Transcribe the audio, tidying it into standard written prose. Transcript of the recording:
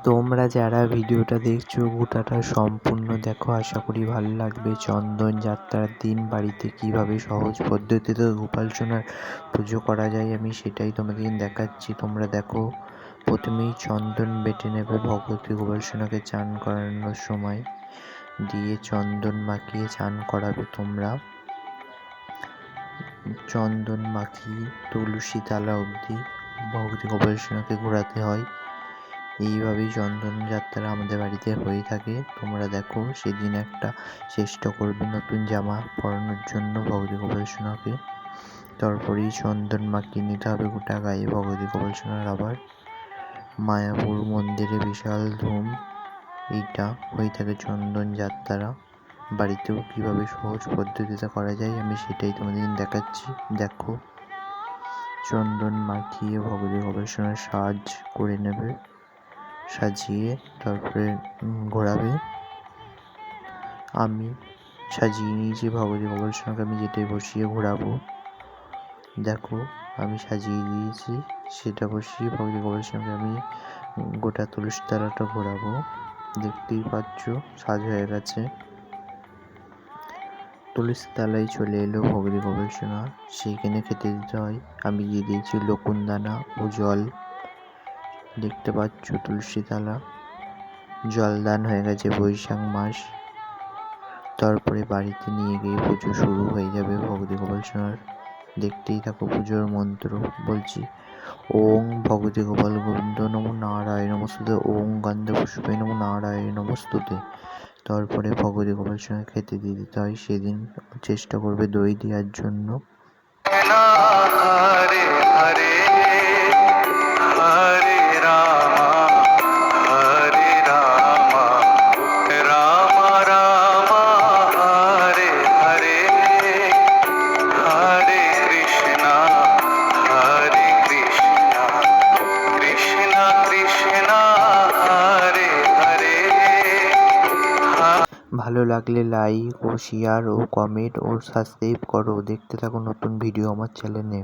তোমরা যারা ভিডিওটা দেখছো গোটাটা সম্পূর্ণ দেখো, আশা করি ভালো লাগবে। চন্দন যাত্রার দিন বাড়িতে কিভাবে সহজ পদ্ধতিতে গোপাল সোনার পুজো করা যায় আমি সেটাই তোমাদের দেখাচ্ছি। তোমরা দেখো, প্রথমেই চন্দন বেটে নেবে ভগবতী গোপাল সোনাকে চান করানোর সময়, দিয়ে চন্দন মাখিয়ে চান করাবে। তোমরা চন্দন মাখিয়ে তুলসী তলা অবধি ভগবতী গোপাল সোনাকে ঘোরাতে হয়। এইভাবেই চন্দন যাত্রা আমাদের বাড়িতে হয়ে থাকে। তোমরা দেখো, সেদিন একটা চেষ্টা করবে নতুন জামা পরানোর জন্য ভগবতী গোপাল সোনাকে। তারপরেই চন্দন মাখিয়ে নিতে হবে গোটা গায়ে ভগবতী গোপাল সোনার। আবার মায়াপুর মন্দিরে বিশাল ধুম এইটা হয়ে থাকে চন্দন যাত্রা। বাড়িতেও কীভাবে সহজ পদ্ধতিতে করা যায় আমি সেটাই তোমাদের দেখাচ্ছি। দেখো, চন্দন মাখিয়ে ভগবতী গোপাল সোনার সাজ করে নেবে, সাজিয়ে তারপরে ঘোরাবে। আমি সাজিয়ে নিয়েছি ভগবতী গোপাল সোনাকে, আমি যেটাই বসিয়ে ঘোরাবো। দেখো, আমি সাজিয়ে দিয়েছি, সেটা বসিয়ে ভগবতী গোপাল সোনাকে আমি গোটা তুলসী তলাটা ঘোরাবো। দেখতেই পাচ্ছ সাজ হয়ে গেছে। তুলসী তলায় চলে এলো ভগবতী গোপাল সোনা, সেইখানে খেতে দিতে হয়। আমি দিয়ে দিয়েছি লকুনদানা ও জল। দেখতে পাচ্ছ তুলসী তলা জলদান হয়ে গেছে বৈশাখ মাস। তারপরে বাড়িতে নিয়ে গিয়ে পুজো শুরু হয়ে যাবে ভগবতী গোপাল সোনার। দেখতেই থাকো, পুজোর মন্ত্র বলছি। ওং ভগবতী গোপাল গোবিন্দ নমো নারায়ণ নমস্তুতে, ওং গন্ধ পুষ্পে নমো নারায়ণ নমস্তুতে। তারপরে ভগবতী গোপাল সোনাকে খেতে দিয়ে দিতে হয়। সেদিন চেষ্টা করবে দই দেওয়ার জন্য। হরে হরে হরে রাম হরে রাম রাম রাম হরে হরে হরে কৃষ্ণ কৃষ্ণ কৃষ্ণ হরে হরে। ভালো লাগলে লাইক ও শেয়ার ও কমেন্ট ও সাবস্ক্রাইব করো। দেখতে থাকো নতুন ভিডিও আমার চ্যানেলে।